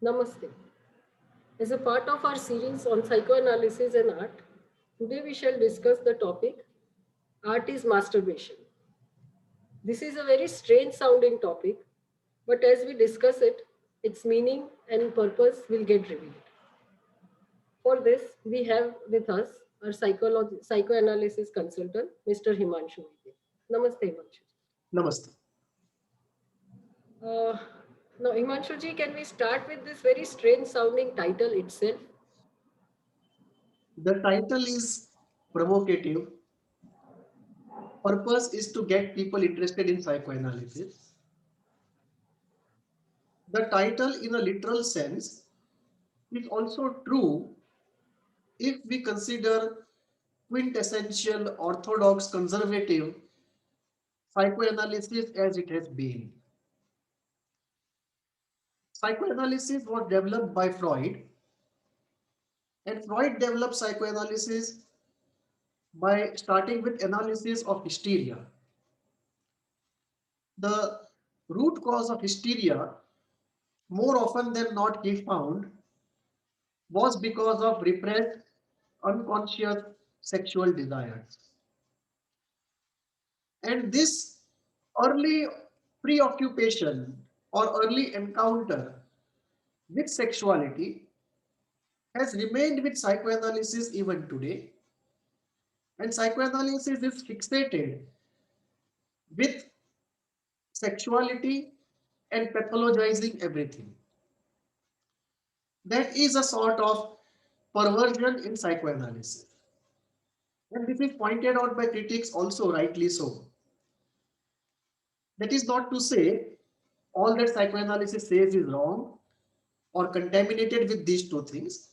Namaste. As a part of our series on psychoanalysis and art, today we shall discuss the topic Art is Masturbation. This is a very strange sounding topic, but as we discuss it, its meaning and purpose will get revealed. For this, we have with us our psychoanalysis consultant, Mr. Himanshu Vaidya. Namaste, Himanshu. Namaste. Uh, now, Himanshu ji, can we start with this very strange sounding title itself? The title is provocative. Purpose is to get people interested in psychoanalysis. The title, in a literal sense, is also true if we consider quintessential orthodox conservative psychoanalysis as it has been. Psychoanalysis was developed by Freud, and Freud developed psychoanalysis by starting with analysis of hysteria. The root cause of hysteria, more often than not, he found, was because of repressed, unconscious sexual desires. And this early preoccupation or early encounter with sexuality has remained with psychoanalysis even today. And psychoanalysis is fixated with sexuality and pathologizing everything. That is a sort of perversion in psychoanalysis. And this is pointed out by critics also, rightly so. That is not to say all that psychoanalysis says is wrong or contaminated with these two things,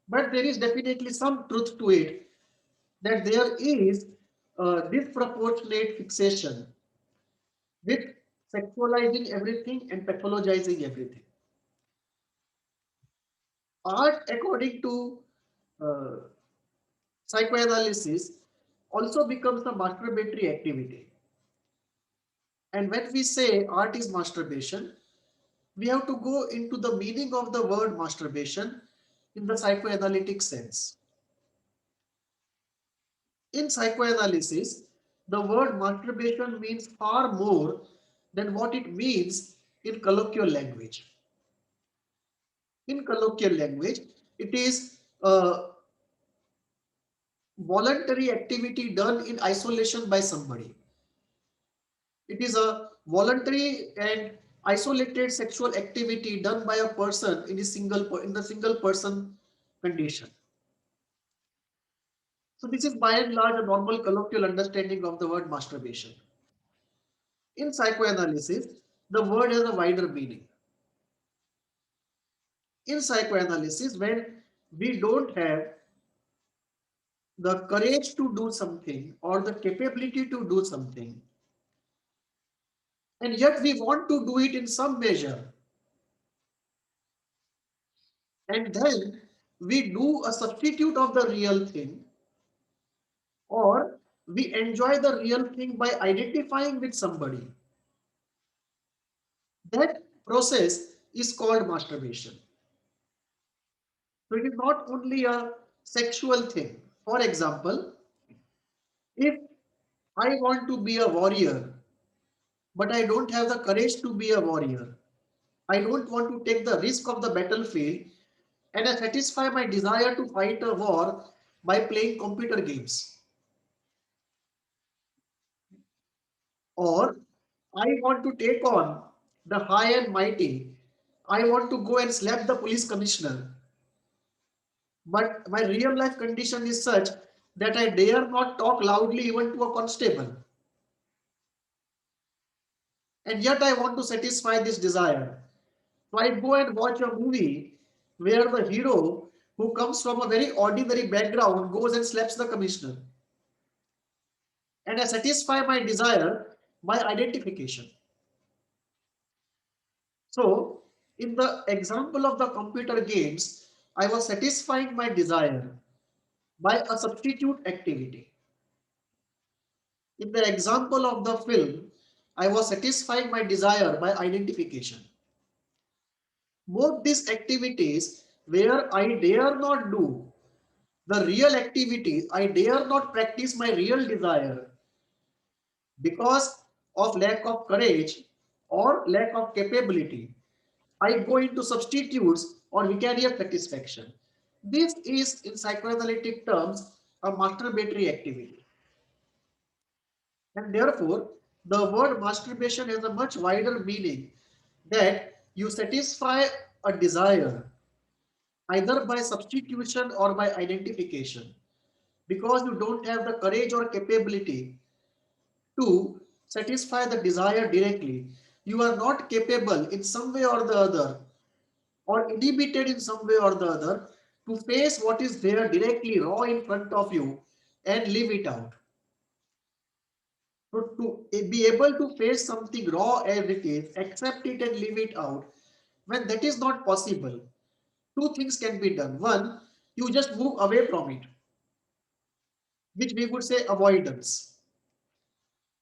but there is definitely some truth to it that there is a disproportionate fixation with sexualizing everything and pathologizing everything. Art, according to uh, psychoanalysis, also becomes a masturbatory activity. And when we say art is masturbation, we have to go into the meaning of the word masturbation in the psychoanalytic sense. In psychoanalysis, the word masturbation means far more than what it means in colloquial language. In colloquial language, it is a voluntary activity done in isolation by somebody. It is a voluntary and isolated sexual activity done by a person in the single person condition. So this is by and large a normal colloquial understanding of the word masturbation. In psychoanalysis, the word has a wider meaning. In psychoanalysis, when we don't have the courage to do something or the capability to do something, and yet we want to do it in some measure, and then we do a substitute of the real thing, or we enjoy the real thing by identifying with somebody, that process is called masturbation. So it is not only a sexual thing. For example, if I want to be a warrior, but I don't have the courage to be a warrior, I don't want to take the risk of the battlefield, and I satisfy my desire to fight a war by playing computer games. Or I want to take on the high and mighty. I want to go and slap the police commissioner. But my real life condition is such that I dare not talk loudly even to a constable. And yet I want to satisfy this desire. So I go and watch a movie where the hero, who comes from a very ordinary background, goes and slaps the commissioner. And I satisfy my desire by identification. So, in the example of the computer games, I was satisfying my desire by a substitute activity. In the example of the film, I was satisfying my desire by identification. Both these activities where I dare not do the real activities, I dare not practice my real desire because of lack of courage or lack of capability. I go into substitutes or vicarious satisfaction. This is, in psychoanalytic terms, a masturbatory activity. And therefore, the word masturbation has a much wider meaning that you satisfy a desire either by substitution or by identification because you don't have the courage or capability to satisfy the desire directly. You are not capable in some way or the other or inhibited in some way or the other to face what is there directly raw in front of you and live it out. So to be able to face something raw as it is, accept it and live it out, when that is not possible, two things can be done. One, you just move away from it, which we would say avoidance.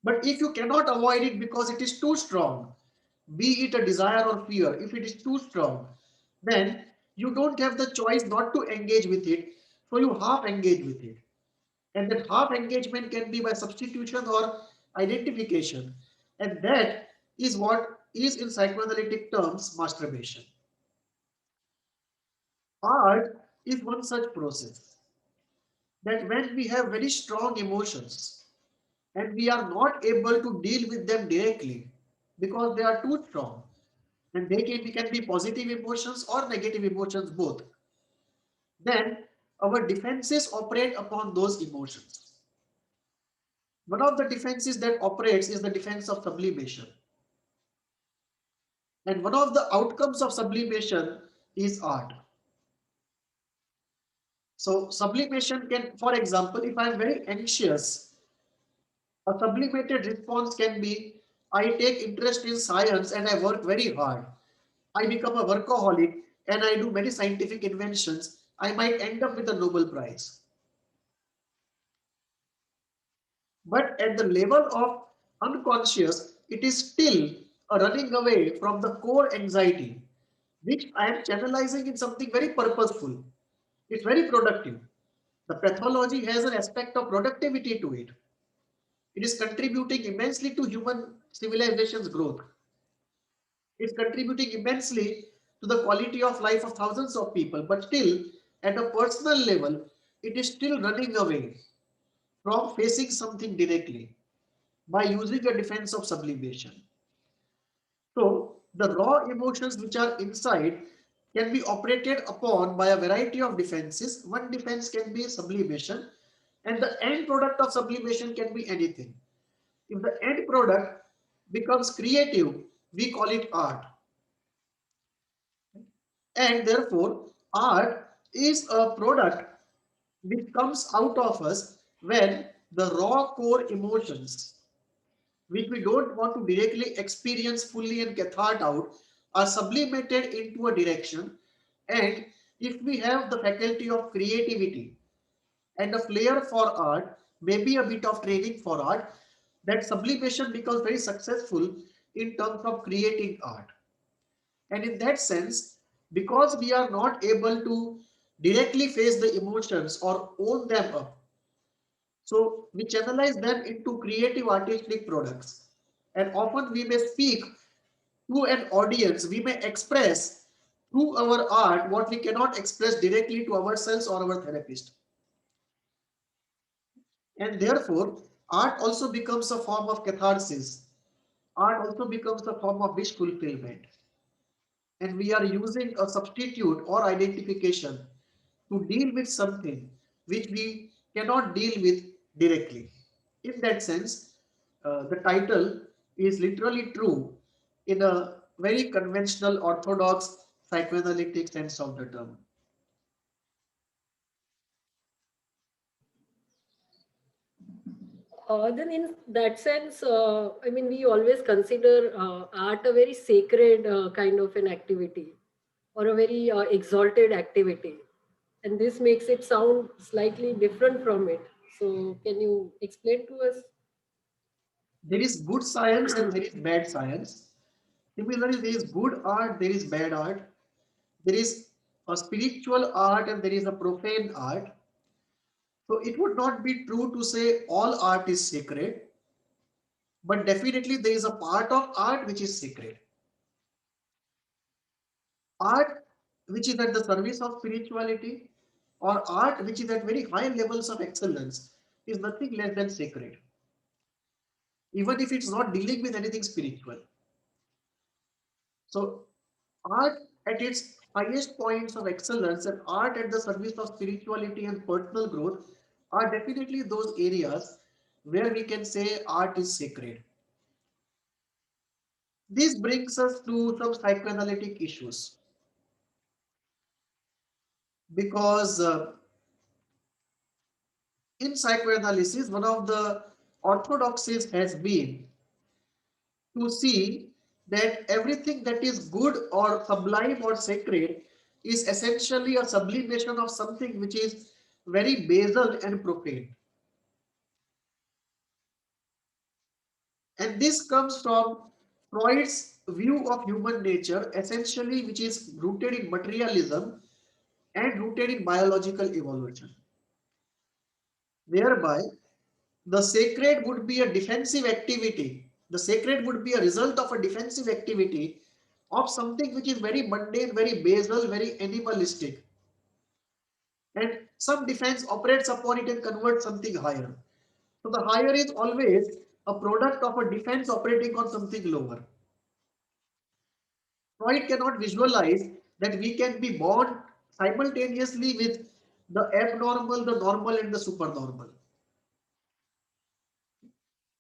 But if you cannot avoid it because it is too strong, be it a desire or fear, if it is too strong, then you don't have the choice not to engage with it, so you half engage with it. And that half engagement can be by substitution or identification. And that is what is in psychoanalytic terms masturbation. Art is one such process that when we have very strong emotions and we are not able to deal with them directly because they are too strong, and can be positive emotions or negative emotions both, then our defenses operate upon those emotions. One of the defenses that operates is the defense of sublimation. And one of the outcomes of sublimation is art. So sublimation can, for example, if I am very anxious, a sublimated response can be, I take interest in science and I work very hard. I become a workaholic and I do many scientific inventions. I might end up with a Nobel Prize. But at the level of unconscious, it is still a running away from the core anxiety, which I am channelizing in something very purposeful. It's very productive. The pathology has an aspect of productivity to it. It is contributing immensely to human civilization's growth. It's contributing immensely to the quality of life of thousands of people, but still, at a personal level, it is still running away from facing something directly by using a defense of sublimation. So, the raw emotions which are inside can be operated upon by a variety of defenses. One defense can be sublimation, and the end product of sublimation can be anything. If the end product becomes creative, we call it art. And therefore, art is a product which comes out of us when the raw core emotions, which we don't want to directly experience fully and cathart out, are sublimated into a direction. And if we have the faculty of creativity and a flair for art, maybe a bit of training for art, that sublimation becomes very successful in terms of creating art. And in that sense, because we are not able to directly face the emotions or own them up, so we channelize them into creative artistic products. And often we may speak to an audience, we may express through our art what we cannot express directly to ourselves or our therapist. And therefore, art also becomes a form of catharsis. Art also becomes a form of wish fulfillment. And we are using a substitute or identification to deal with something which we cannot deal with directly. In that sense, the title is literally true in a very conventional orthodox psychoanalytic sense of the term. Then in that sense, I mean, we always consider art a very sacred kind of an activity or a very exalted activity. And this makes it sound slightly different from it. So can you explain to us? There is good science and there is bad science. Similarly, there is good art, there is bad art. There is a spiritual art and there is a profane art. So it would not be true to say all art is sacred, but definitely there is a part of art which is sacred. Art which is at the service of spirituality or art which is at very high levels of excellence is nothing less than sacred, even if it's not dealing with anything spiritual. So art at its highest points of excellence and art at the service of spirituality and personal growth are definitely those areas where we can say art is sacred. This brings us to some psychoanalytic issues because in psychoanalysis, one of the orthodoxies has been to see that everything that is good or sublime or sacred is essentially a sublimation of something which is very basal and profane. And this comes from Freud's view of human nature, essentially, which is rooted in materialism and rooted in biological evolution. Thereby, the sacred would be a defensive activity. The sacred would be a result of a defensive activity of something which is very mundane, very basal, very animalistic. And some defense operates upon it and converts something higher. So the higher is always a product of a defense operating on something lower. Freud cannot visualize that we can be born simultaneously with the abnormal, the normal, and the supernormal.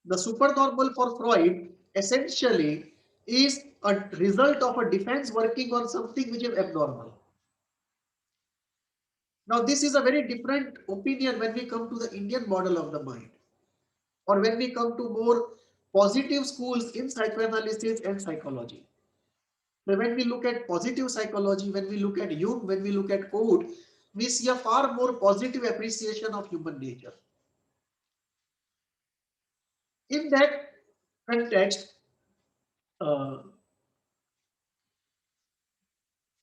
The supernormal for Freud essentially is a result of a defense working on something which is abnormal. Now, this is a very different opinion when we come to the Indian model of the mind, or when we come to more positive schools in psychoanalysis and psychology. So when we look at positive psychology, when we look at Jung, when we look at Code, we see a far more positive appreciation of human nature. In that context, uh,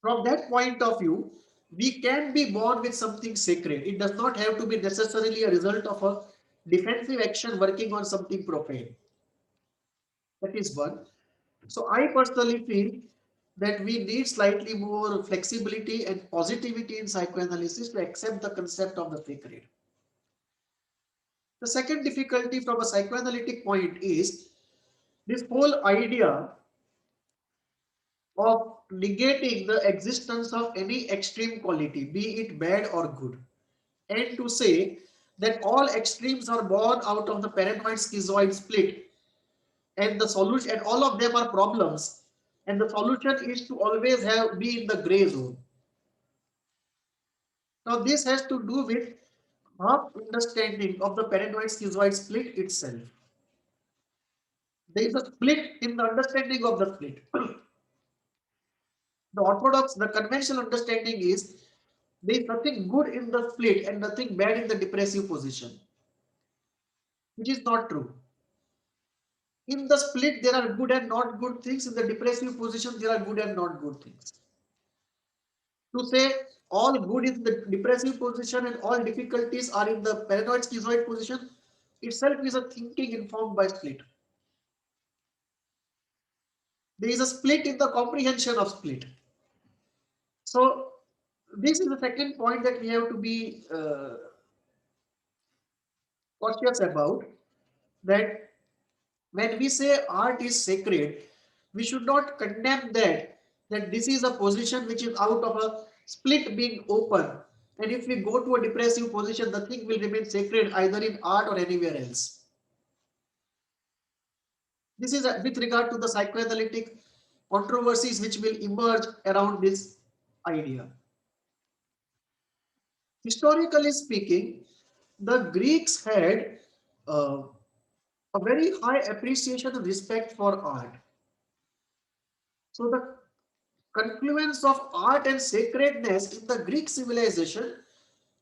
from that point of view, we can be born with something sacred. It does not have to be necessarily a result of a defensive action working on something profane. That is one. So I personally feel that we need slightly more flexibility and positivity in psychoanalysis to accept the concept of the sacred. The second difficulty from a psychoanalytic point is this whole idea of negating the existence of any extreme quality, be it bad or good, and to say that all extremes are born out of the paranoid schizoid split, and the solution, and all of them are problems, and the solution is to always have be in the gray zone. Now, this has to do with half understanding of the paranoid schizoid split itself. There is a split in the understanding of the split. The orthodox, the conventional understanding is there is nothing good in the split and nothing bad in the depressive position, which is not true. In the split, there are good and not good things. In the depressive position, there are good and not good things. To say all good is in the depressive position and all difficulties are in the paranoid schizoid position itself is a thinking informed by split. There is a split in the comprehension of split. So this is the second point that we have to be cautious about, that when we say art is sacred, we should not condemn that this is a position which is out of a split being open. And if we go to a depressive position, the thing will remain sacred either in art or anywhere else. This is with regard to the psychoanalytic controversies which will emerge around this idea. Historically speaking, the Greeks had uh, a very high appreciation and respect for art. So the confluence of art and sacredness in the Greek civilization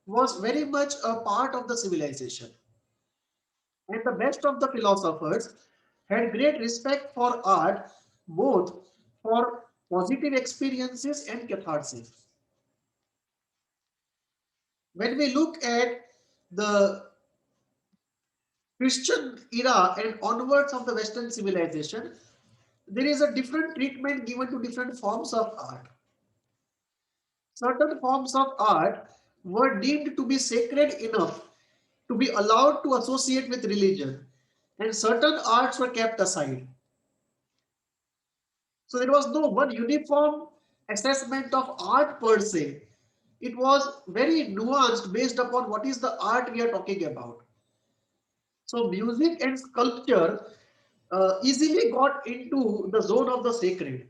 was very much a part of the civilization. And the best of the philosophers had great respect for art, both for positive experiences and catharsis. When we look at the Christian era and onwards of the Western civilization, there is a different treatment given to different forms of art. Certain forms of art were deemed to be sacred enough to be allowed to associate with religion, and certain arts were kept aside. So there was no one uniform assessment of art per se. It was very nuanced based upon what is the art we are talking about. So music and sculpture easily got into the zone of the sacred.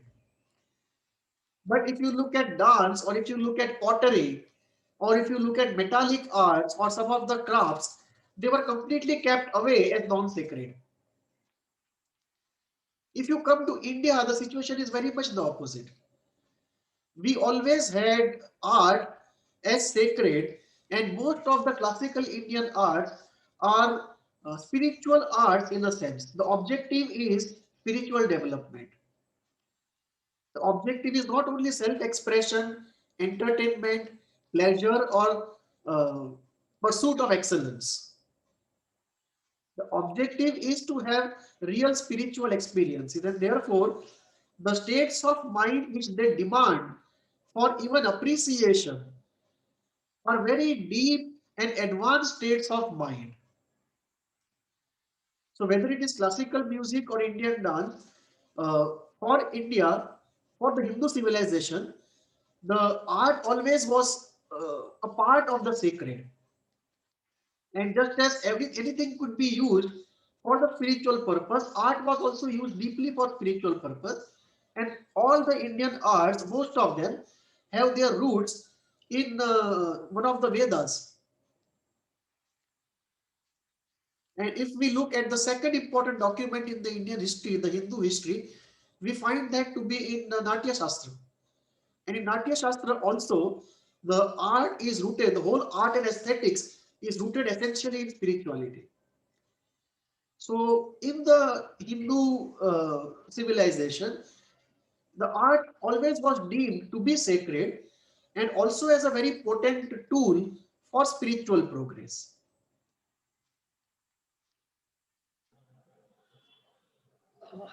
But if you look at dance, or if you look at pottery, or if you look at metallic arts or some of the crafts, they were completely kept away as non-sacred. If you come to India, the situation is very much the opposite. We always had art as sacred, and most of the classical Indian arts are spiritual arts in a sense. The objective is spiritual development. The objective is not only self-expression, entertainment, pleasure, or pursuit of excellence. The objective is to have real spiritual experiences, and therefore, the states of mind which they demand for even appreciation are very deep and advanced states of mind. So, whether it is classical music or Indian dance, for India, for the Hindu civilization, the art always was a part of the sacred. And just as anything could be used for the spiritual purpose, art was also used deeply for spiritual purpose. And all the Indian arts, most of them, have their roots in one of the Vedas. And if we look at the second important document in the Indian history, the Hindu history, we find that to be in the Natya Shastra. And in Natya Shastra also, the art is rooted, the whole art and aesthetics is rooted essentially in spirituality. So in the Hindu civilization, the art always was deemed to be sacred and also as a very potent tool for spiritual progress.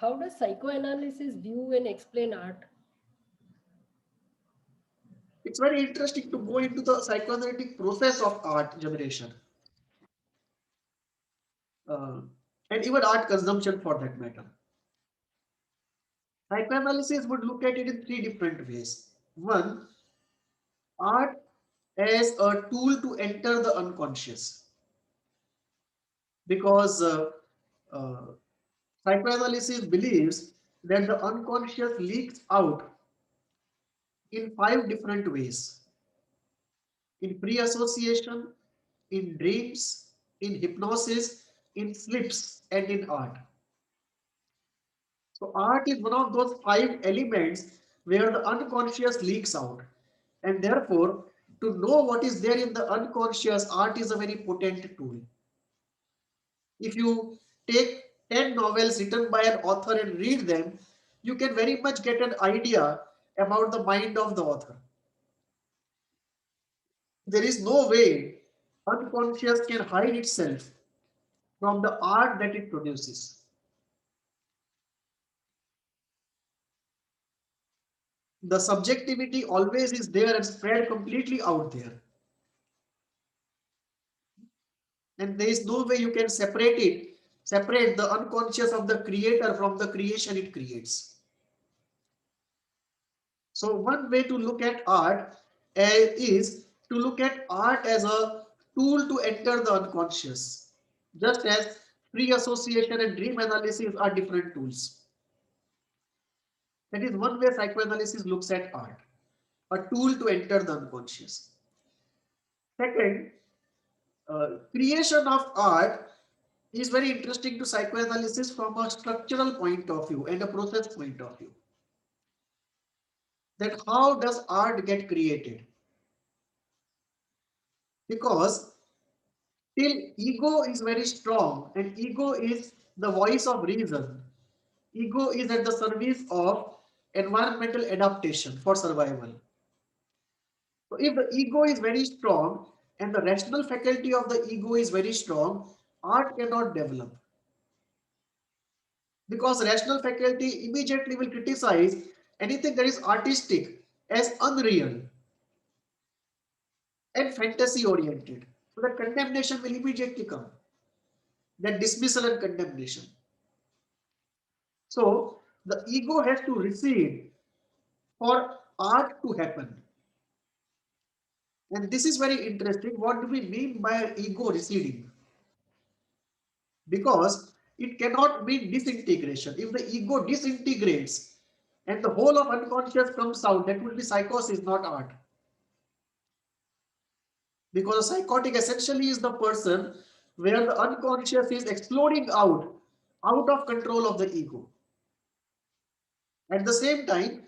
How does psychoanalysis view and explain art? It's very interesting to go into the psychoanalytic process of art generation uh, and even art consumption for that matter. Psychoanalysis would look at it in three different ways. One, art as a tool to enter the unconscious, because uh, psychoanalysis believes that the unconscious leaks out in five different ways: in pre association, in dreams, in hypnosis, in sleeps, and in art. So, art is one of those five elements where the unconscious leaks out. And therefore, to know what is there in the unconscious, art is a very potent tool. If you take 10 novels written by an author and read them, you can very much get an idea about the mind of the author. There is no way unconscious can hide itself from the art that it produces. The subjectivity always is there and spread completely out there. And there is no way you can separate the unconscious of the creator from the creation it creates. So one way to look at art is to look at art as a tool to enter the unconscious, just as pre-association and dream analysis are different tools. That is one way psychoanalysis looks at art, a tool to enter the unconscious. Second, creation of art is very interesting to psychoanalysis from a structural point of view and a process point of view. That how does art get created? Because till ego is very strong and ego is the voice of reason. Ego is at the service of environmental adaptation for survival. So if the ego is very strong and the rational faculty of the ego is very strong, art cannot develop. Because rational faculty immediately will criticize anything that is artistic as unreal and fantasy oriented. So the condemnation will immediately come, that dismissal and condemnation. So the ego has to recede for art to happen. And this is very interesting. What do we mean by ego receding? Because it cannot mean disintegration. If the ego disintegrates and the whole of unconscious comes out, that will be psychosis, not art. Because a psychotic essentially is the person where the unconscious is exploding out of control of the ego. At the same time,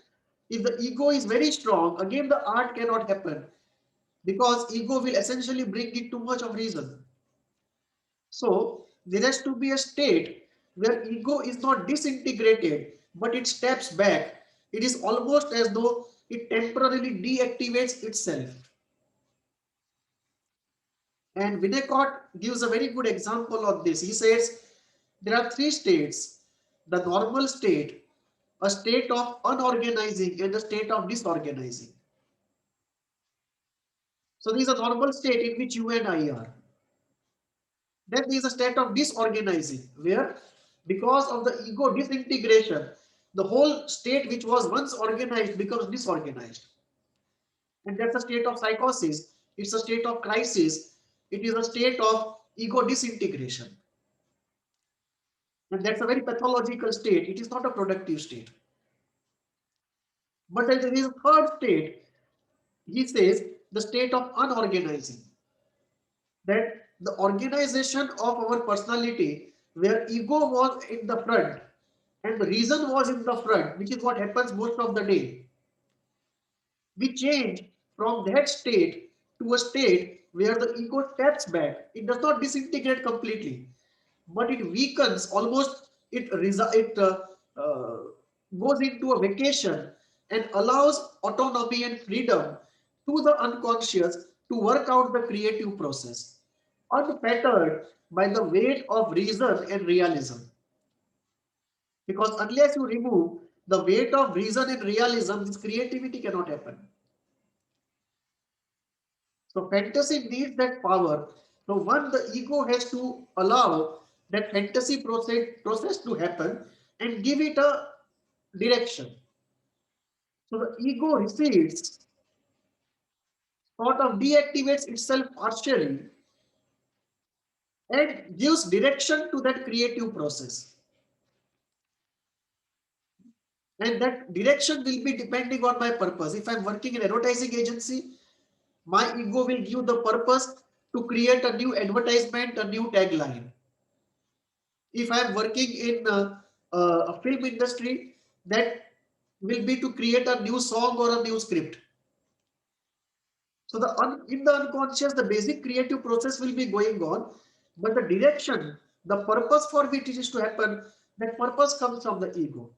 if the ego is very strong, again the art cannot happen because ego will essentially bring in too much of reason. So there has to be a state where ego is not disintegrated, but it steps back. It is almost as though it temporarily deactivates itself. And Winnicott gives a very good example of this. He says there are three states: the normal state, a state of unorganizing, and a state of disorganizing. So there is a normal state in which you and I are. Then there is a state of disorganizing, where because of the ego disintegration, the whole state which was once organized becomes disorganized. And that's a state of psychosis. It's a state of crisis. It is a state of ego disintegration. And that's a very pathological state. It is not a productive state. But there is a third state. He says the state of unorganizing. That the organization of our personality, where ego was in the front and the reason was in the front, which is what happens most of the day. We change from that state to a state where the ego steps back. It does not disintegrate completely, but it weakens almost. It goes into a vacation and allows autonomy and freedom to the unconscious to work out the creative process, unfettered by the weight of reason and realism. Because unless you remove the weight of reason and realism, this creativity cannot happen. So fantasy needs that power. So one, the ego has to allow that fantasy process to happen and give it a direction. So the ego recedes, sort of deactivates itself partially and gives direction to that creative process. And that direction will be depending on my purpose. If I'm working in advertising agency, my ego will give the purpose to create a new advertisement, a new tagline. If I am working in a film industry, that will be to create a new song or a new script. So in the unconscious, the basic creative process will be going on, but the direction, the purpose for which it is to happen, that purpose comes from the ego.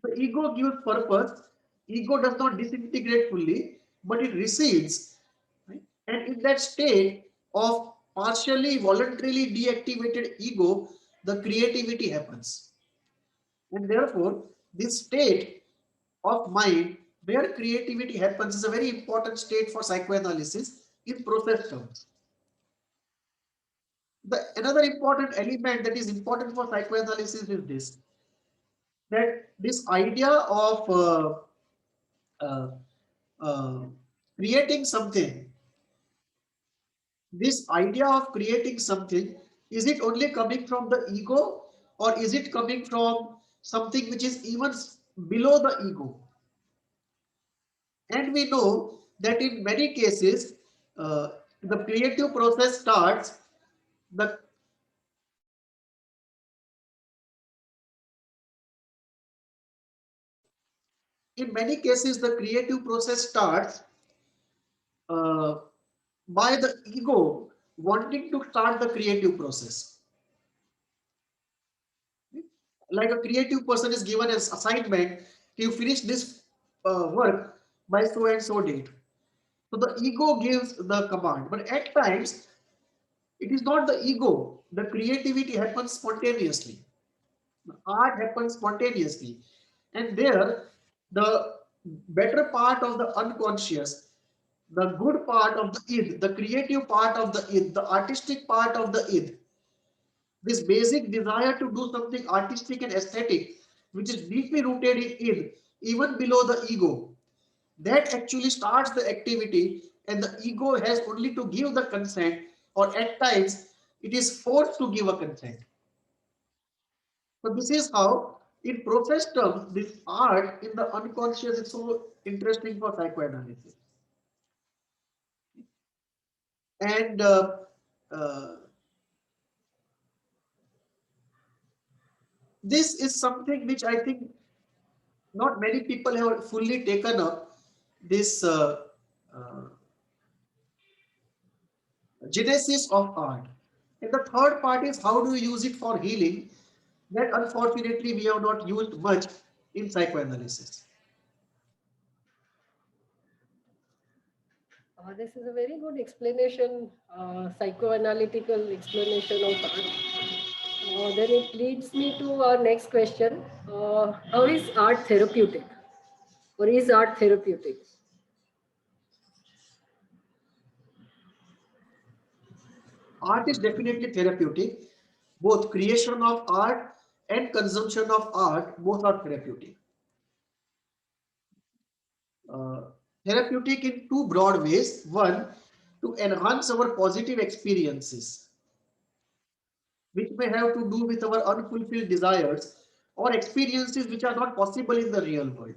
The ego gives purpose. Ego does not disintegrate fully, but it recedes. Right? And in that state of partially voluntarily deactivated ego, the creativity happens. And therefore, this state of mind where creativity happens is a very important state for psychoanalysis in process terms. Another important element that is important for psychoanalysis is this, that this idea of uh, uh, creating something, this idea of creating something, is it only coming from the ego or is it coming from something which is even below the ego? And we know that in many cases, the creative process starts, the in many cases the creative process starts uh, by the ego wanting to start the creative process. Like a creative person is given an assignment You finish this work by so and so date. So the ego gives the command, but at times it is not the ego. The creativity happens spontaneously. The art happens spontaneously. And there, the better part of the unconscious, the good part of the id, the creative part of the id, the artistic part of the id, this basic desire to do something artistic and aesthetic, which is deeply rooted in id, even below the ego, that actually starts the activity, and the ego has only to give the consent, or at times it is forced to give a consent. So this is how, in process terms, this art in the unconscious is so interesting for psychoanalysis. And uh, this is something which I think not many people have fully taken up, this uh, genesis of art. And the third part is how do you use it for healing, that unfortunately we have not used much in psychoanalysis. This is a very good explanation, psychoanalytical explanation of art. Then it leads me to our next question. How is art therapeutic? Or is art therapeutic? Art is definitely therapeutic. Both creation of art and consumption of art, both are therapeutic. Uh, Therapeutic in two broad ways. One, to enhance our positive experiences, which may have to do with our unfulfilled desires or experiences which are not possible in the real world.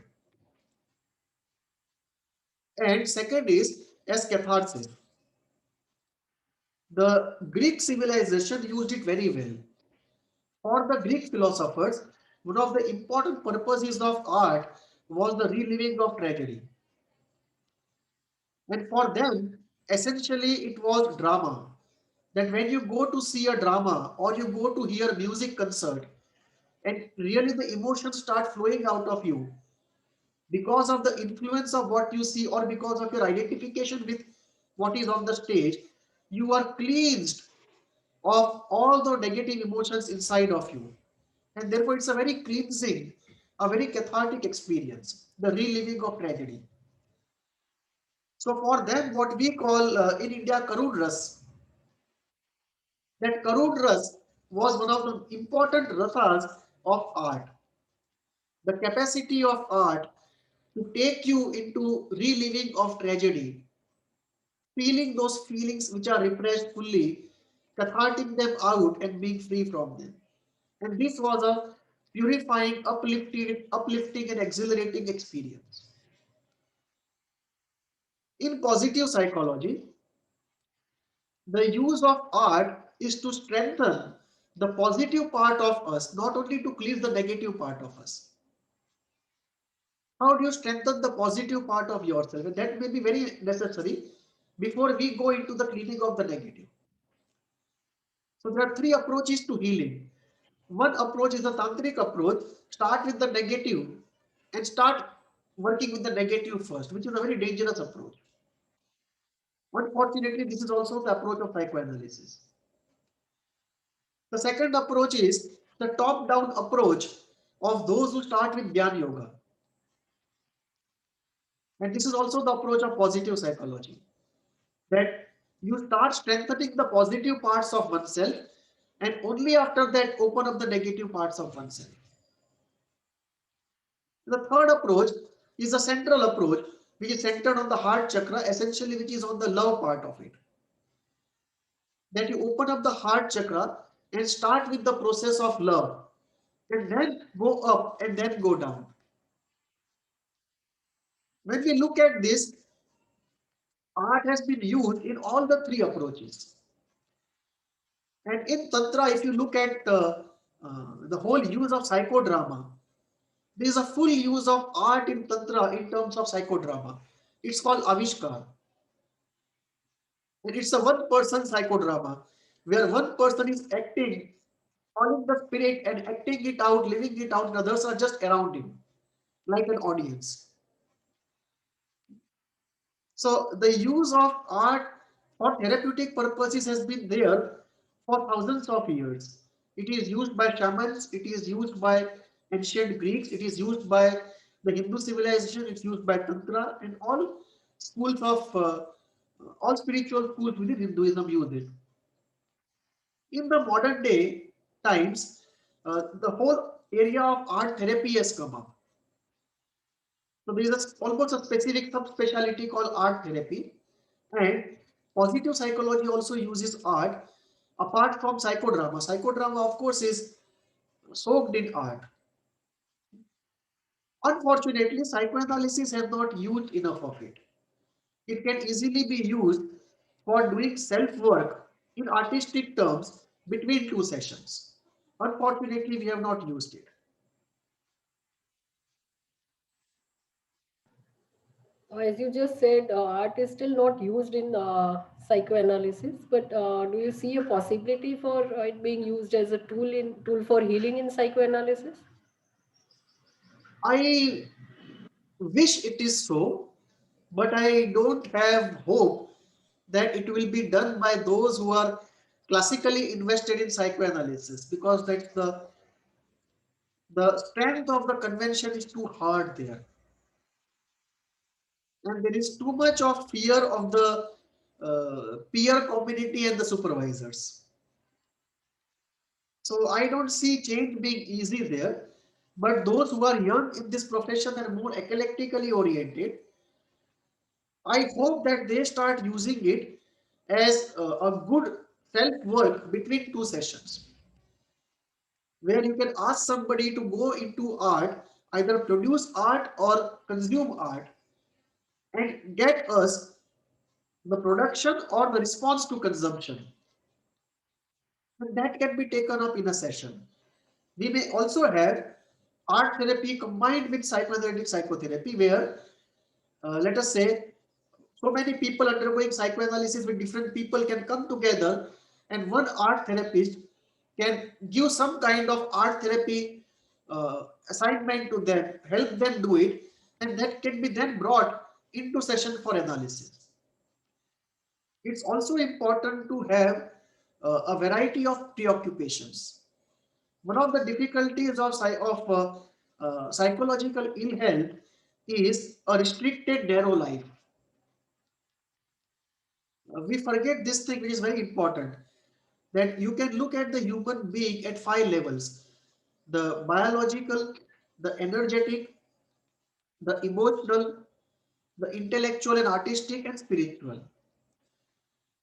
And second is as catharsis. The Greek civilization used it very well. For the Greek philosophers, one of the important purposes of art was the reliving of tragedy. And for them, essentially, it was drama. That when you go to see a drama or you go to hear a music concert, and really the emotions start flowing out of you because of the influence of what you see or because of your identification with what is on the stage, you are cleansed of all the negative emotions inside of you. And therefore, it's a very cleansing, a very cathartic experience, the reliving of tragedy. So for them, what we call in India Karud Ras, that Karud Ras was one of the important rasas of art. The capacity of art to take you into reliving of tragedy, feeling those feelings which are repressed fully, catharting them out and being free from them. And this was a purifying, uplifting and exhilarating experience. In positive psychology, the use of art is to strengthen the positive part of us, not only to clear the negative part of us. How do you strengthen the positive part of yourself? And that may be very necessary before we go into the cleaning of the negative. So there are three approaches to healing. One approach is the tantric approach. Start with the negative and start working with the negative first, which is a very dangerous approach. Unfortunately, this is also the approach of psychoanalysis. The second approach is the top-down approach of those who start with Dhyan Yoga. And this is also the approach of positive psychology. That you start strengthening the positive parts of oneself and only after that open up the negative parts of oneself. The third approach is the central approach, which is centered on the heart chakra, essentially which is on the love part of it. That you open up the heart chakra and start with the process of love and then go up and then go down. When we look at this, art has been used in all the three approaches. And in Tantra, if you look at the whole use of psychodrama, there is a full use of art in Tantra in terms of psychodrama. It's called Avishkar. And it's a one person psychodrama where one person is acting, calling the spirit and acting it out, living it out, and others are just around him. like an audience. So the use of art for therapeutic purposes has been there for thousands of years. It is used by shamans, it is used by ancient Greeks, it is used by the Hindu civilization, it's used by Tantra, and all schools of all spiritual schools within Hinduism use it. In the modern day times, the whole area of art therapy has come up. So there is almost a specific subspecialty called art therapy, and positive psychology also uses art apart from psychodrama. Psychodrama, of course, is soaked in art. Unfortunately, psychoanalysis has not used enough of it. It can easily be used for doing self-work in artistic terms between two sessions. Unfortunately, we have not used it. As you just said, art is still not used in psychoanalysis, but do you see a possibility for it being used as a tool for healing in psychoanalysis? I wish it is so, but I don't have hope that it will be done by those who are classically invested in psychoanalysis, because that's the strength of the convention is too hard there, and there is too much of fear of the peer community and the supervisors. So I don't see change being easy there, but those who are young in this profession and more eclectically oriented, I hope that they start using it as a good self work between two sessions, where you can ask somebody to go into art, either produce art or consume art, and get us the production or the response to consumption. And that can be taken up in a session. We may also have art therapy combined with psychoanalytic psychotherapy, where let us say so many people undergoing psychoanalysis with different people can come together, and one art therapist can give some kind of art therapy assignment to them, help them do it, and that can be then brought into session for analysis. It's also important to have a variety of preoccupations. One of the difficulties of psychological ill health is a restricted narrow life. We forget this thing, which is very important, that you can look at the human being at 5 levels: the biological, the energetic, the emotional, the intellectual and artistic, and spiritual.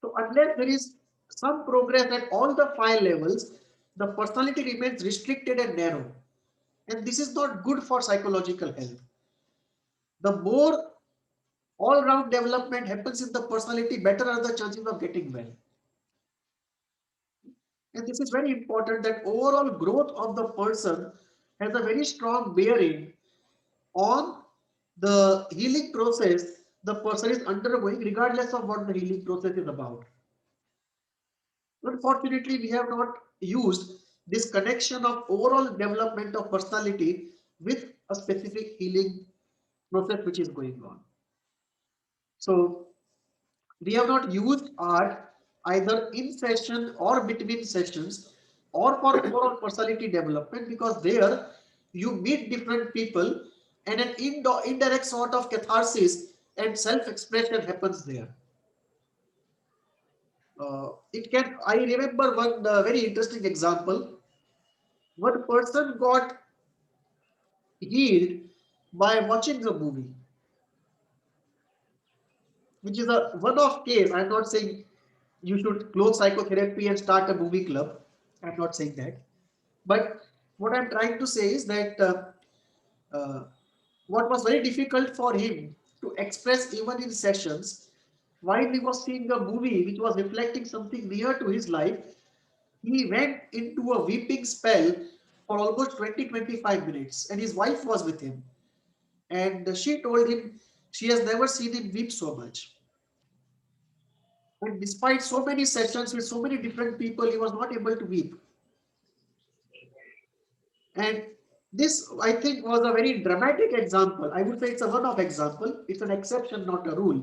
So unless there is some progress at all the 5 levels, the personality remains restricted and narrow. And this is not good for psychological health. The more all-round development happens in the personality, better are the chances of getting well. And this is very important, that overall growth of the person has a very strong bearing on the healing process the person is undergoing, regardless of what the healing process is about. Unfortunately, we have not used this connection of overall development of personality with a specific healing process which is going on. So we have not used art either in session or between sessions or for overall personality development, because there you meet different people and an indirect sort of catharsis and self-expression happens there. I remember one very interesting example. One person got healed by watching a movie, which is a one-off case. I'm not saying you should close psychotherapy and start a movie club. I'm not saying that. But what I'm trying to say is that uh, what was very difficult for him to express even in sessions, while he was seeing a movie which was reflecting something near to his life, he went into a weeping spell for almost 20-25 minutes, and his wife was with him. And she told him she has never seen him weep so much. And despite so many sessions with so many different people, he was not able to weep. And This, I think, was a very dramatic example. I would say it's a one-off example. It's an exception, not a rule.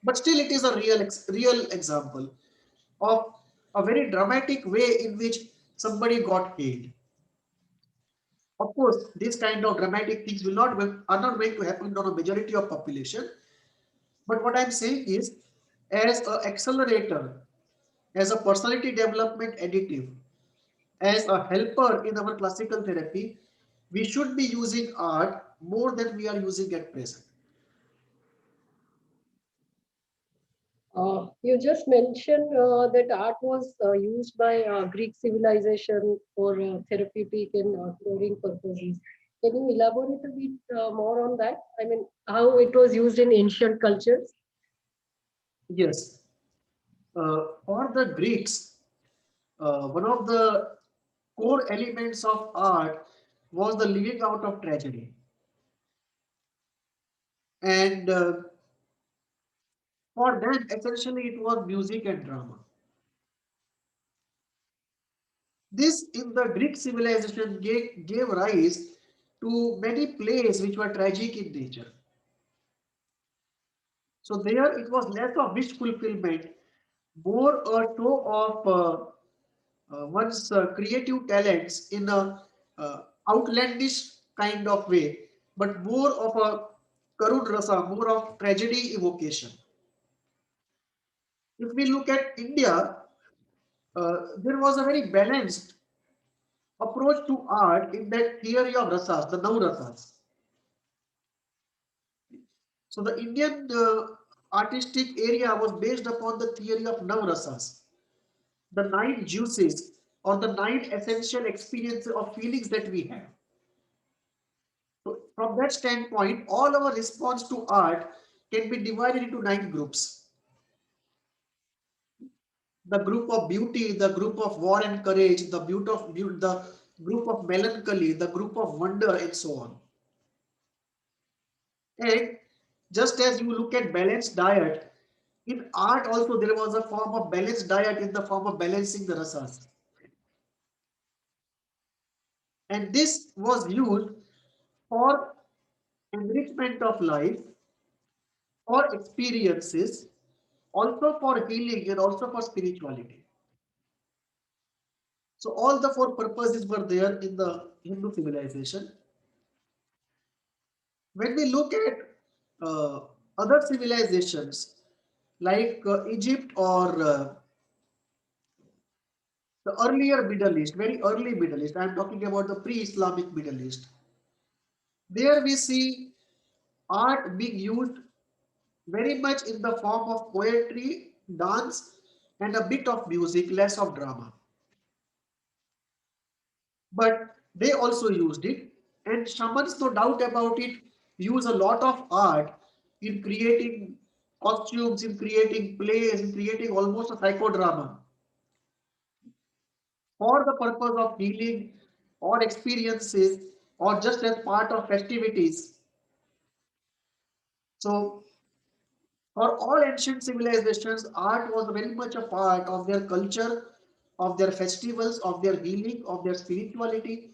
But still, it is a real example of a very dramatic way in which somebody got killed. Of course, these kind of dramatic things are not going to happen on a majority of population. But what I'm saying is, as an accelerator, as a personality development additive, as a helper in our classical therapy, we should be using art more than we are using at present. You just mentioned that art was used by Greek civilization for therapeutic and curing purposes. Can you elaborate a bit more on that? I mean, how it was used in ancient cultures? Yes, for the Greeks, one of the core elements of art was the living out of tragedy. And for them, essentially, it was music and drama. This in the Greek civilization gave rise to many plays which were tragic in nature. So there it was less of wish fulfillment, more a show of one's creative talents in a outlandish kind of way, but more of a karun rasa, more of tragedy evocation. If we look at India, there was a very balanced approach to art in that theory of rasas, the Navrasas. So the Indian artistic area was based upon the theory of Navrasas, the nine juices or the nine essential experiences of feelings that we have. So from that standpoint, all our response to art can be divided into nine groups. The group of beauty, the group of war and courage, the group of melancholy, the group of wonder, and so on. And just as you look at balanced diet, in art also there was a form of balanced diet in the form of balancing the rasas. And this was used for enrichment of life, for experiences, also for healing and also for spirituality. So all the four purposes were there in the Hindu civilization. When we look at uh, other civilizations like Egypt or the earlier Middle East, very early Middle East, I am talking about the pre-Islamic Middle East. There we see art being used very much in the form of poetry, dance, and a bit of music, less of drama. But they also used it, and shamans, no doubt about it, use a lot of art in creating costumes, in creating plays, in creating almost a psychodrama for the purpose of healing or experiences or just as part of festivities. So for all ancient civilizations, art was very much a part of their culture, of their festivals, of their healing, of their spirituality,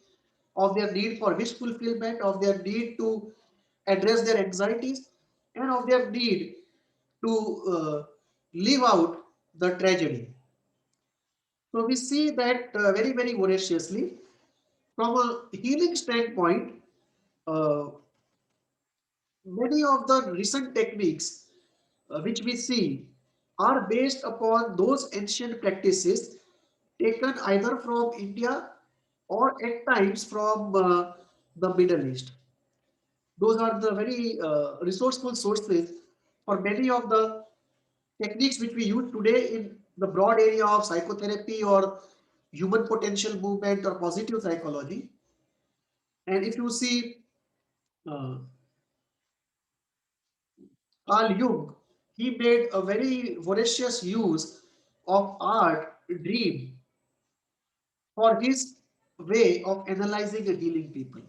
of their need for wish fulfillment, of their need to address their anxieties, and of their need to live out the tragedy. So we see that very voraciously. From a healing standpoint, uh, many of the recent techniques which we see are based upon those ancient practices taken either from India or at times from the Middle East. Those are the very resourceful sources for many of the techniques which we use today in the broad area of psychotherapy or human potential movement or positive psychology. And if you see uh, Carl Jung, he made a very voracious use of art, dream, for his way of analyzing and healing people.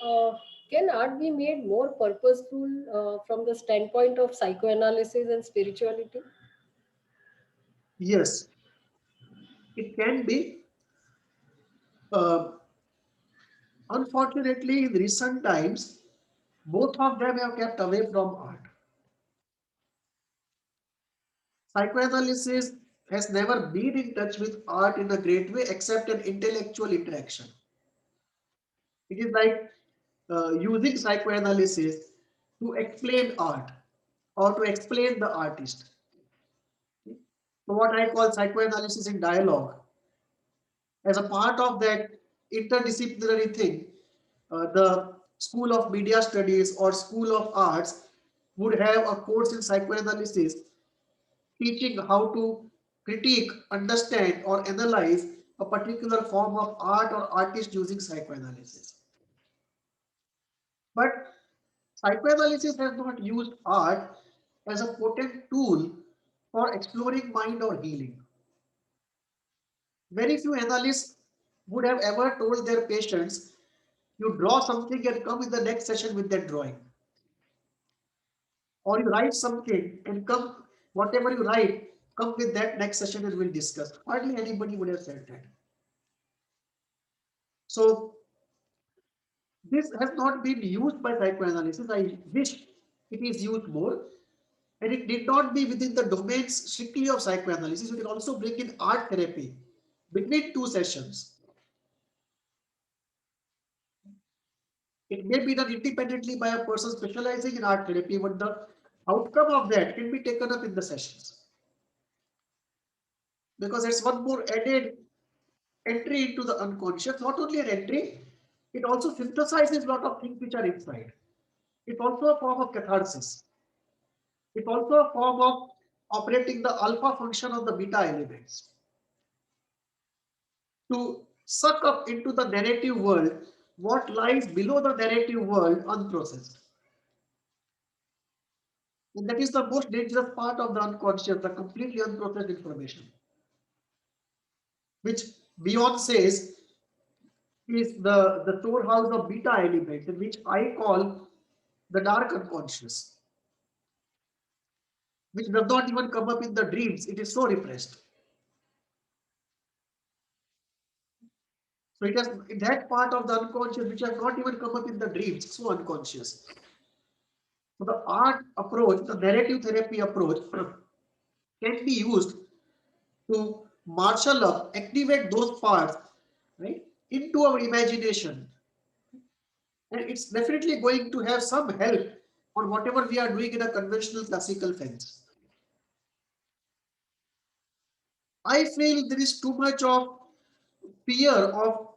Uh, can art be made more purposeful from the standpoint of psychoanalysis and spirituality? Yes, It can be, uh, unfortunately, in recent times, both of them have kept away from art. Psychoanalysis has never been in touch with art in a great way except an intellectual interaction. It is like using psychoanalysis to explain art or to explain the artist. So what I call psychoanalysis in dialogue, as a part of that interdisciplinary thing, the School of Media Studies or School of Arts would have a course in psychoanalysis teaching how to critique, understand, or analyze a particular form of art or artist using psychoanalysis. But psychoanalysis has not used art as a potent tool for exploring mind or healing. Very few analysts would have ever told their patients, you draw something and come in the next session with that drawing. Or you write something and come, whatever you write, come with that next session and we'll discuss. Hardly anybody would have said that. So this has not been used by psychoanalysis. I wish it is used more. And it did not be within the domains strictly of psychoanalysis. You can also bring in art therapy between two sessions. It may be done independently by a person specializing in art therapy, but the outcome of that can be taken up in the sessions. Because it's one more added entry into the unconscious. Not only an entry, it also synthesizes a lot of things which are inside. It's also a form of catharsis. It's also a form of operating the alpha function of the beta elements to suck up into the narrative world what lies below the narrative world unprocessed. And that is the most dangerous part of the unconscious, the completely unprocessed information, which Beyond says is the storehouse of beta elements, and which I call the dark unconscious, which does not even come up in the dreams. It is so repressed. So it has that part of the unconscious which has not even come up in the dreams, so unconscious. So the art approach, the narrative therapy approach, can be used to marshal up, activate those parts, right, into our imagination. And it's definitely going to have some help on whatever we are doing in a conventional classical sense. I feel there is too much of fear of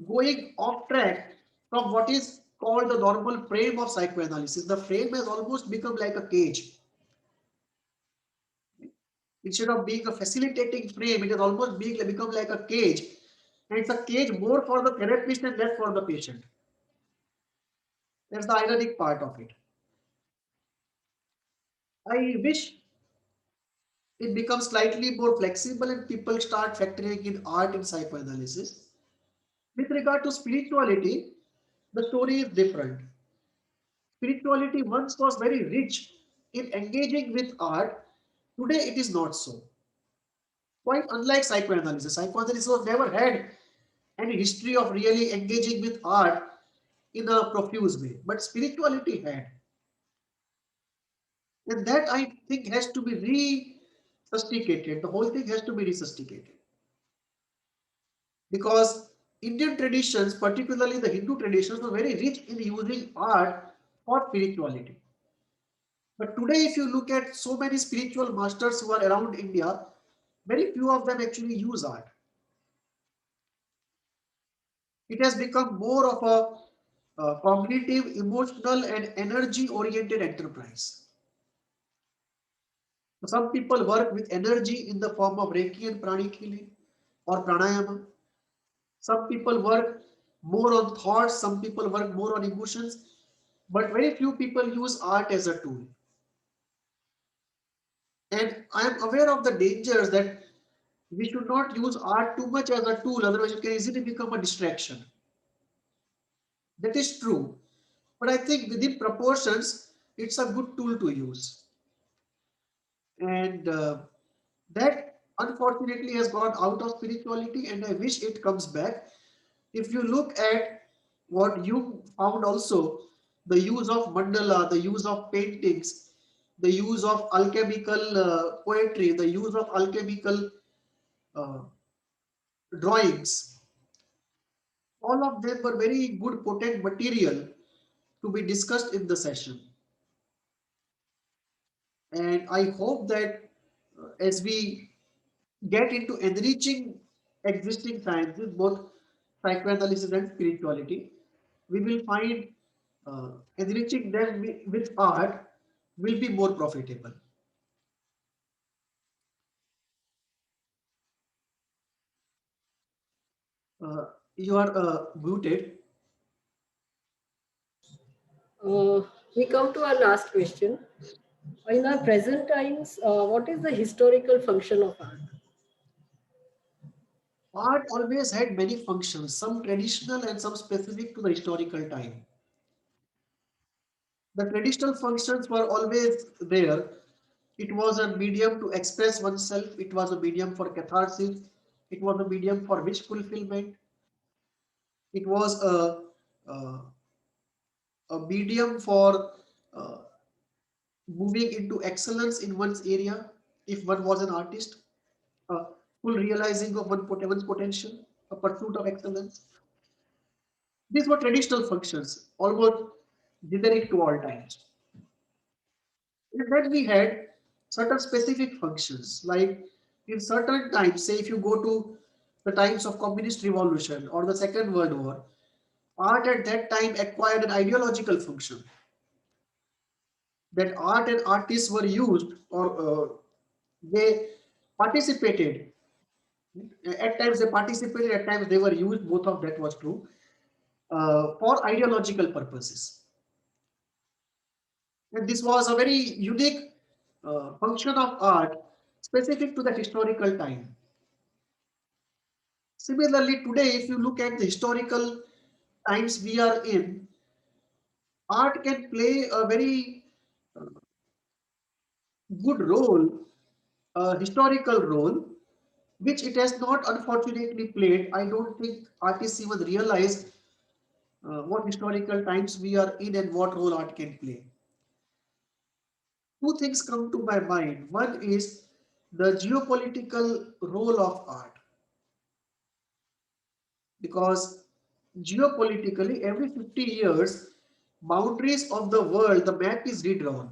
going off track from what is called the normal frame of psychoanalysis. The frame has almost become like a cage. Instead of being a facilitating frame, it has almost become like a cage. And it's a cage more for the therapist and less for the patient. That's the ironic part of it. I wish it becomes slightly more flexible and people start factoring in art in psychoanalysis. With regard to spirituality, the story is different. Spirituality once was very rich in engaging with art. Today it is not so. Quite unlike psychoanalysis. Psychoanalysis was never had any history of really engaging with art in a profuse way, but spirituality had. And that I think has to be resuscitated. The whole thing has to be resuscitated. Because Indian traditions, particularly the Hindu traditions, were very rich in using art for spirituality. But today, if you look at so many spiritual masters who are around India, very few of them actually use art. It has become more of a cognitive, emotional, and energy oriented enterprise. So some people work with energy in the form of Reiki and pranic healing or pranayama. Some people work more on thoughts, some people work more on emotions, but very few people use art as a tool. And I am aware of the dangers that we should not use art too much as a tool, otherwise it can easily become a distraction. That is true. But I think within proportions, it's a good tool to use. And that unfortunately has gone out of spirituality, and I wish it comes back. If you look at what you found also, the use of mandala, the use of paintings, the use of alchemical poetry, the use of alchemical uh, drawings, all of them were very good potent material to be discussed in the session. And I hope that as we get into enriching existing sciences, both psychoanalysis and spirituality, we will find enriching them with art will be more profitable. Uh, you are muted. We come to our last question. In our present times, what is the historical function of art? Art always had many functions, some traditional and some specific to the historical time. The traditional functions were always there. It was a medium to express oneself. It was a medium for catharsis. It was a medium for wish fulfillment. It was a medium for uh, moving into excellence in one's area if one was an artist, a full realizing of one's potential, a pursuit of excellence. These were traditional functions, almost generic to all times. And then we had certain specific functions, like in certain times, say if you go to the times of communist revolution or the Second World War, art at that time acquired an ideological function. That art and artists were used or they participated. At times they participated, at times they were used, both of that was true, for ideological purposes. And this was a very unique function of art specific to that historical time. Similarly, today, if you look at the historical times we are in, art can play a very uh, good role, a historical role, which it has not unfortunately played. I don't think artists even realize what historical times we are in and what role art can play. Two things come to my mind. One is the geopolitical role of art, because geopolitically, every 50 years, boundaries of the world, the map is redrawn.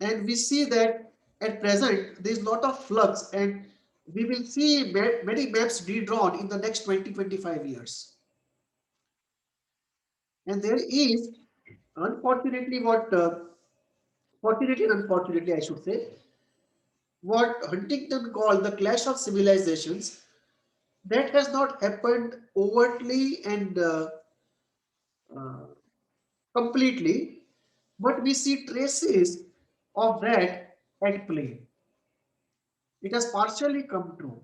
And we see that at present, there is a lot of flux, and we will see many maps redrawn in the next 20-25 years. And there is, unfortunately, fortunately and unfortunately, I should say, what Huntington called the clash of civilizations, that has not happened overtly and uh, completely, but we see traces of that at play. It has partially come true.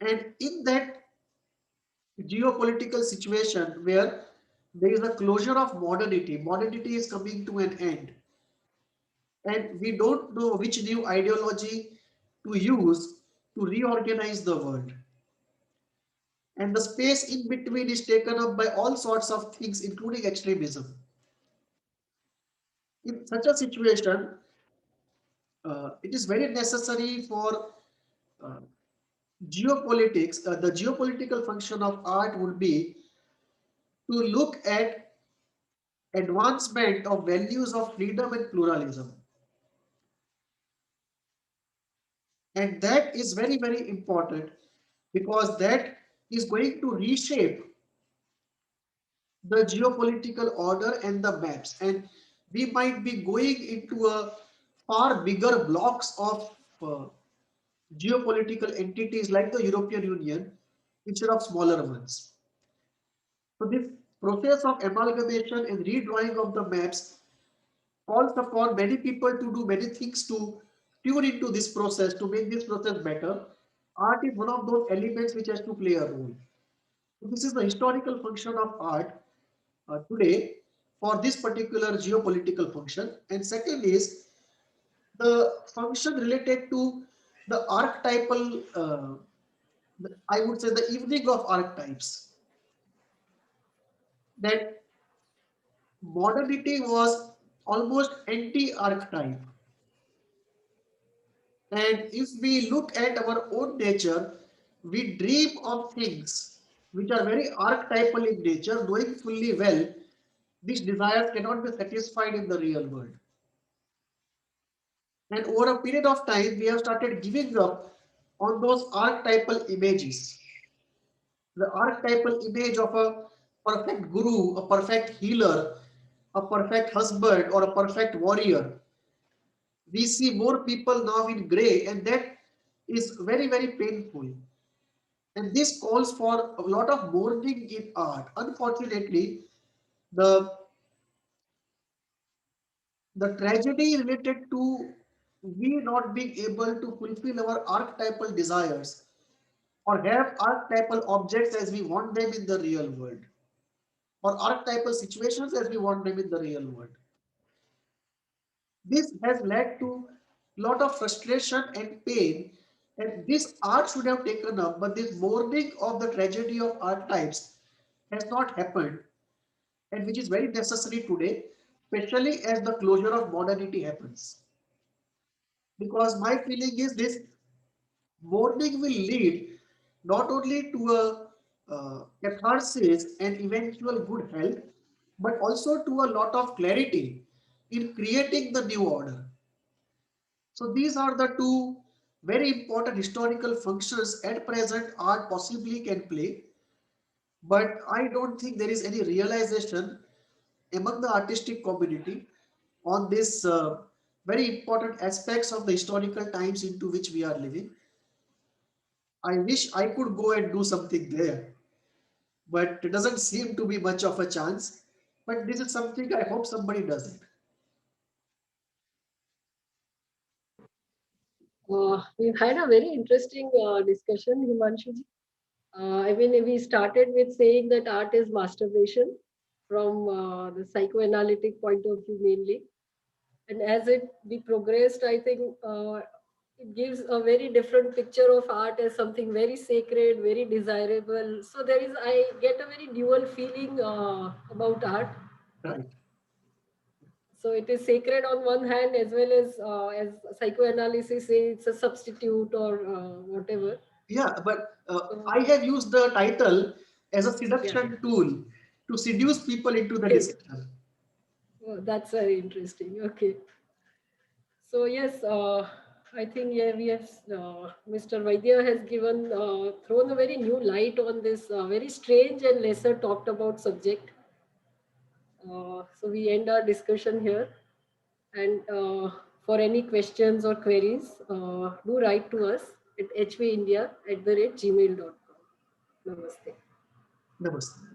And in that geopolitical situation where there is a closure of modernity, modernity is coming to an end, and we don't know which new ideology to use to reorganize the world. And the space in between is taken up by all sorts of things, including extremism. In such a situation, it is very necessary for uh, geopolitics. The geopolitical function of art would be to look at advancement of values of freedom and pluralism. And that is very, very important, because that is going to reshape the geopolitical order and the maps. And we might be going into a far bigger blocks of geopolitical entities like the European Union instead of smaller ones. So this process of amalgamation and redrawing of the maps calls upon many people to do many things to tune into this process, to make this process better. Art is one of those elements which has to play a role. So this is the historical function of art today for this particular geopolitical function. And second is the function related to the archetypal, I would say the evening of archetypes, that modernity was almost anti-archetype. And if we look at our own nature, we dream of things which are very archetypal in nature, knowing fully well these desires cannot be satisfied in the real world. And over a period of time, we have started giving up on those archetypal images. The archetypal image of a perfect guru, a perfect healer, a perfect husband, or a perfect warrior. We see more people now in gray, and that is very, very painful. And this calls for a lot of mourning in art. Unfortunately, the the tragedy related to we not being able to fulfill our archetypal desires or have archetypal objects as we want them in the real world, or archetypal situations as we want them in the real world. This has led to a lot of frustration and pain, and this art should have taken up, but this mourning of the tragedy of archetypes has not happened, and which is very necessary today, especially as the closure of modernity happens. Because my feeling is this mourning will lead not only to a catharsis and eventual good health, but also to a lot of clarity in creating the new order. So these are the two very important historical functions at present art possibly can play, but I don't think there is any realization among the artistic community on this very important aspects of the historical times into which we are living. I wish I could go and do something there, but it doesn't seem to be much of a chance. But this is something I hope somebody does it. We've had a very interesting discussion, Himanshu. I mean, we started with saying that art is masturbation from the psychoanalytic point of view mainly. And as we progressed, I think it gives a very different picture of art as something very sacred, very desirable. So I get a very dual feeling about art. Right. So it is sacred on one hand, as psychoanalysis say it's a substitute or whatever. Yeah, but So I have used the title as a yeah, seduction tool to seduce people into the okay. discussion. Oh, that's very interesting. Okay. So yes, I think yeah, we have Mr. Vaidya has given thrown a very new light on this very strange and lesser talked about subject. So we end our discussion here. And for any questions or queries, do write to us at hvindia@gmail.com. Namaste. Namaste.